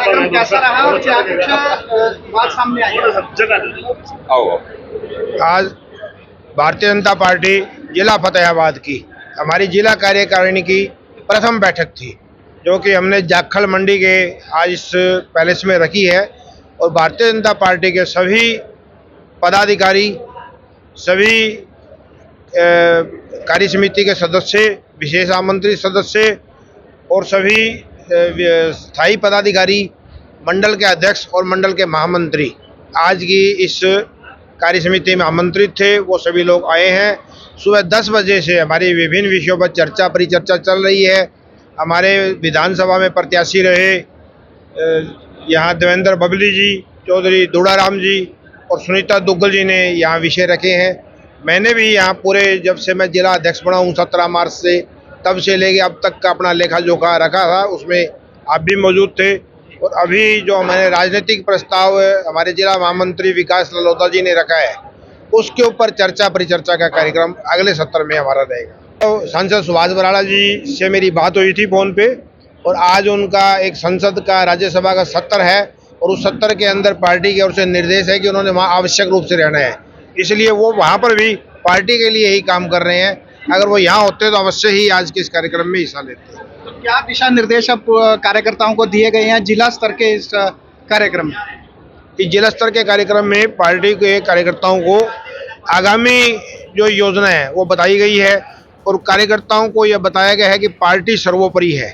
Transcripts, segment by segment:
कार्यक्रम कैसा रहा और क्या कुछ बात सामने आई? आज भारतीय जनता पार्टी जिला फतेहाबाद की हमारी जिला कार्यकारिणी की प्रथम बैठक थी, जो कि हमने जाखल मंडी के आज इस पैलेस में रखी है। और भारतीय जनता पार्टी के सभी पदाधिकारी, सभी कार्य समिति के सदस्य, विशेष आमंत्रित सदस्य और सभी स्थायी पदाधिकारी, मंडल के अध्यक्ष और मंडल के महामंत्री आज की इस कार्य समिति में आमंत्रित थे। वो सभी लोग आए हैं। सुबह 10 बजे से हमारी विभिन्न विषयों पर चर्चा परिचर्चा चल रही है। हमारे विधानसभा में प्रत्याशी रहे यहाँ देवेंद्र बबली जी, चौधरी दूड़ाराम जी और सुनीता दुग्गल जी ने यहाँ विषय रखे हैं। मैंने भी यहाँ पूरे जब से मैं जिला अध्यक्ष बना हूँ 17 मार्च से, तब से लेके अब तक का अपना लेखा जोखा रखा था, उसमें आप भी मौजूद थे। और अभी जो मैंने राजनीतिक प्रस्ताव हमारे जिला महामंत्री विकास ललोदा जी ने रखा है, उसके ऊपर चर्चा परिचर्चा का कार्यक्रम अगले सत्र में हमारा रहेगा। तो सांसद सुभाष बराड़ा जी से मेरी बात हुई थी फोन पे, और आज उनका एक संसद का राज्यसभा का सत्र है और उस सत्र के अंदर पार्टी की ओर से निर्देश है कि उन्होंने वहाँ आवश्यक रूप से रहना है, इसलिए वो वहाँ पर भी पार्टी के लिए ही काम कर रहे हैं। अगर वो यहाँ होते तो अवश्य ही आज के इस कार्यक्रम में हिस्सा लेते। तो क्या दिशा निर्देश अब कार्यकर्ताओं को दिए गए हैं जिला स्तर के इस कार्यक्रम में? इस जिला स्तर के कार्यक्रम में पार्टी के कार्यकर्ताओं को आगामी जो योजना है वो बताई गई है और कार्यकर्ताओं को यह बताया गया है कि पार्टी सर्वोपरि है।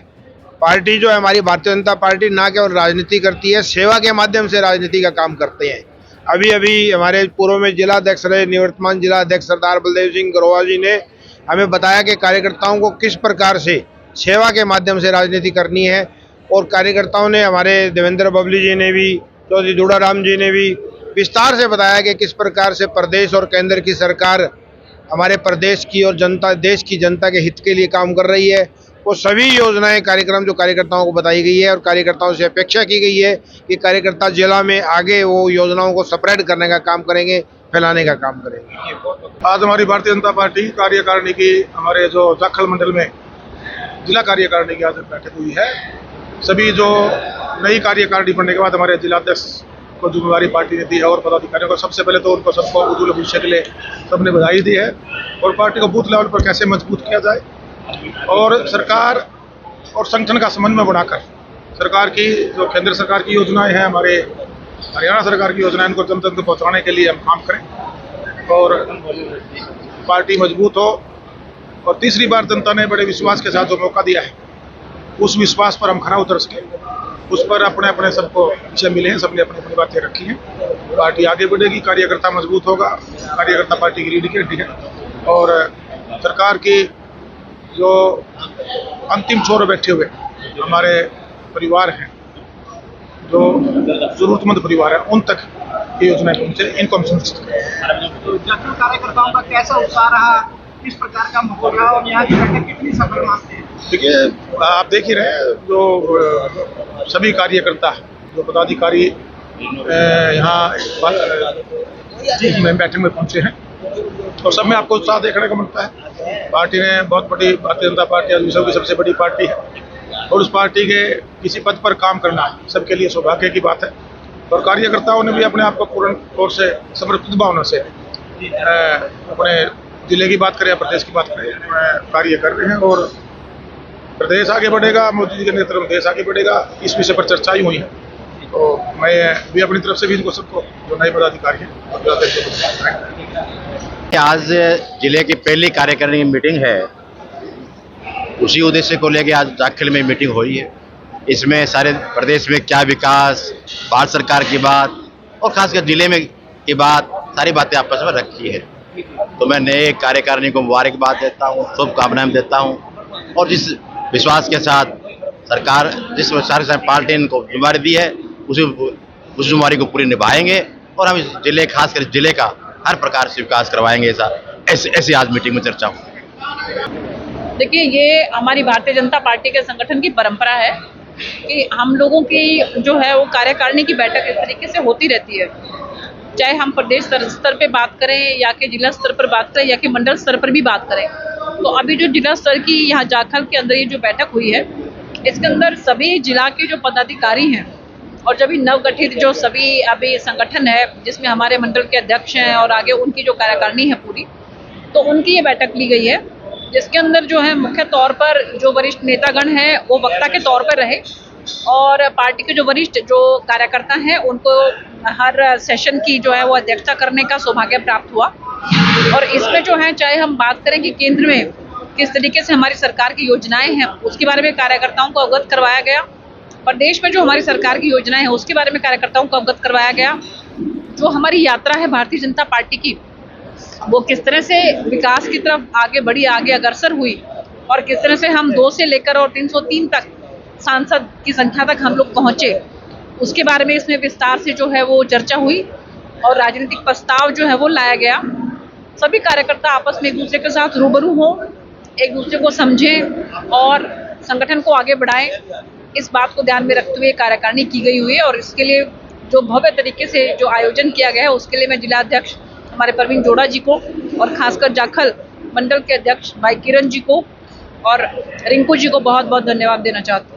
पार्टी जो है हमारी भारतीय जनता पार्टी ना केवल राजनीति करती है, सेवा के माध्यम से राजनीति का काम करते हैं। अभी अभी हमारे पूर्व में जिला अध्यक्ष रहे निवर्तमान जिला अध्यक्ष सरदार बलदेव सिंह गरोवा जी ने हमें बताया कि कार्यकर्ताओं को किस प्रकार से सेवा के माध्यम से राजनीति करनी है। और कार्यकर्ताओं ने, हमारे देवेंद्र बबली जी ने भी, चौधरी दूड़ाराम जी ने भी विस्तार से बताया कि किस प्रकार से प्रदेश और केंद्र की सरकार हमारे प्रदेश की और जनता, देश की जनता के हित के लिए काम कर रही है। वो सभी योजनाएं, कार्यक्रम जो कार्यकर्ताओं को बताई गई है और कार्यकर्ताओं से अपेक्षा की गई है कि कार्यकर्ता जिला में आगे वो योजनाओं को स्प्रेड करने का काम करेंगे, फैलाने का काम करेंगे। आज हमारी भारतीय जनता पार्टी कार्यकारिणी की हमारे जो जाखल मंडल में जिला कार्यकारिणी की आज बैठक हुई है। सभी जो नई कार्यकारिणी बनने के बाद हमारे जिलाध्यक्ष को जिम्मेवारी पार्टी ने दी है और पदाधिकारियों को सबसे पहले तो उनको सबको उज्ज्वल भविष्य के लिए सबने बधाई दी है। और पार्टी को बूथ लेवल पर कैसे मजबूत किया जाए और सरकार और संगठन का समन्वय बनाकर सरकार की जो केंद्र सरकार की योजनाएं हैं, हमारे हरियाणा सरकार की योजनाएं, इनको जन तक पहुँचाने के लिए हम काम करें और पार्टी मजबूत हो। और तीसरी बार जनता ने बड़े विश्वास के साथ जो मौका दिया है, उस विश्वास पर हम खरा उतर सके। उस पर अपने अपने सबको विषय मिले हैं, सबने अपनी अपनी बातें रखी हैं। पार्टी आगे बढ़ेगी, कार्यकर्ता मजबूत होगा, कार्यकर्ता पार्टी की रीढ़ की हड्डी है। और सरकार की जो अंतिम छोर बैठे हुए हमारे परिवार हैं, जो जरूरतमंद परिवार है, उन तक ये योजनाएं पहुंचे, इनको हम सुनिश्चित करें। जाखल कार्यकर्ताओं का कैसा उत्साह रहा, किस प्रकार का माहौल रहा और यहाँ की बैठक कितनी सफल मानते हैं? देखिए, आप देख ही रहे हैं जो सभी कार्यकर्ता, जो पदाधिकारी यहाँ बैठक में पहुंचे हैं और सब में आपको उत्साह देखने को मिलता है। पार्टी ने बहुत बड़ी, भारतीय जनता पार्टी आज विश्व की सबसे बड़ी पार्टी है और उस पार्टी के किसी पद पर काम करना सबके लिए सौभाग्य की बात है। और कार्यकर्ताओं ने भी अपने आप को पूर्ण तौर से समर्पित भावना से अपने जिले की बात करें या प्रदेश की बात करें, कार्य कर रहे हैं। और प्रदेश आगे बढ़ेगा, मोदी जी के नेतृत्व में देश आगे बढ़ेगा, इस विषय पर चर्चा ही हुई है। तो मैं भी अपनी तरफ से भी इनको सबको, जो नए पदाधिकारी हैं, आज जिले की पहली कार्यकारिणी मीटिंग है, उसी उद्देश्य को लेकर आज जाखल में मीटिंग हुई है। इसमें सारे प्रदेश में क्या विकास, भारत सरकार की बात और खासकर जिले में की बात, सारी बातें आपस में रखी है। तो मैं नए कार्यकारिणी को मुबारकबाद देता हूँ, शुभकामनाएं देता हूँ। और जिस विश्वास के साथ सरकार, जिस विश्वास के साथ पार्टी ने इनको जिम्मेदारी दी है, उस जिम्मेदारी को पूरी निभाएंगे और हम इस जिले, खासकर जिले का हर प्रकार से विकास करवाएंगे। ऐसे आज मीटिंग में चर्चा हुई। देखिए, ये हमारी भारतीय जनता पार्टी के संगठन की परंपरा है कि हम लोगों की जो है वो कार्यकारिणी की बैठक इस तरीके से होती रहती है। चाहे हम प्रदेश स्तर पे बात करें या कि जिला स्तर पर बात करें या कि मंडल स्तर पर भी बात करें। तो अभी जो जिला स्तर की यहाँ जाखल के अंदर ये जो बैठक हुई है, इसके अंदर सभी जिला के जो पदाधिकारी हैं और जब भी नवगठित जो सभी अभी संगठन है जिसमें हमारे मंडल के अध्यक्ष हैं और आगे उनकी जो कार्यकारिणी है पूरी, तो उनकी ये बैठक ली गई है, जिसके अंदर जो है मुख्य तौर पर जो वरिष्ठ नेतागण हैं वो वक्ता के तौर पर रहे और पार्टी के जो वरिष्ठ जो कार्यकर्ता हैं उनको हर सेशन की जो है वो अध्यक्षता करने का सौभाग्य प्राप्त हुआ। और इसमें जो है चाहे हम बात करें कि केंद्र में किस तरीके से हमारी सरकार की योजनाएं हैं उसके बारे में कार्यकर्ताओं को अवगत करवाया गया, प्रदेश में जो हमारी सरकार की योजनाएं हैं उसके बारे में कार्यकर्ताओं को अवगत करवाया गया, जो हमारी यात्रा है भारतीय जनता पार्टी की वो किस तरह से विकास की तरफ आगे बढ़ी, आगे अग्रसर हुई और किस तरह से हम 2 से लेकर और 303 तक सांसद की संख्या तक हम लोग पहुंचे, उसके बारे में इसमें विस्तार से जो है वो चर्चा हुई और राजनीतिक प्रस्ताव जो है वो लाया गया। सभी कार्यकर्ता आपस में एक दूसरे के साथ रूबरू हों, एक दूसरे को समझें और संगठन को आगे बढ़ाएं, इस बात को ध्यान में रखते हुए कार्यकारिणी की गई हुई है। और इसके लिए जो भव्य तरीके से जो आयोजन किया गया है उसके लिए मैं जिला अध्यक्ष हमारे परवीन जोड़ा जी को और खासकर जाखल मंडल के अध्यक्ष भाई किरण जी को और रिंकू जी को बहुत बहुत धन्यवाद देना चाहती हूँ।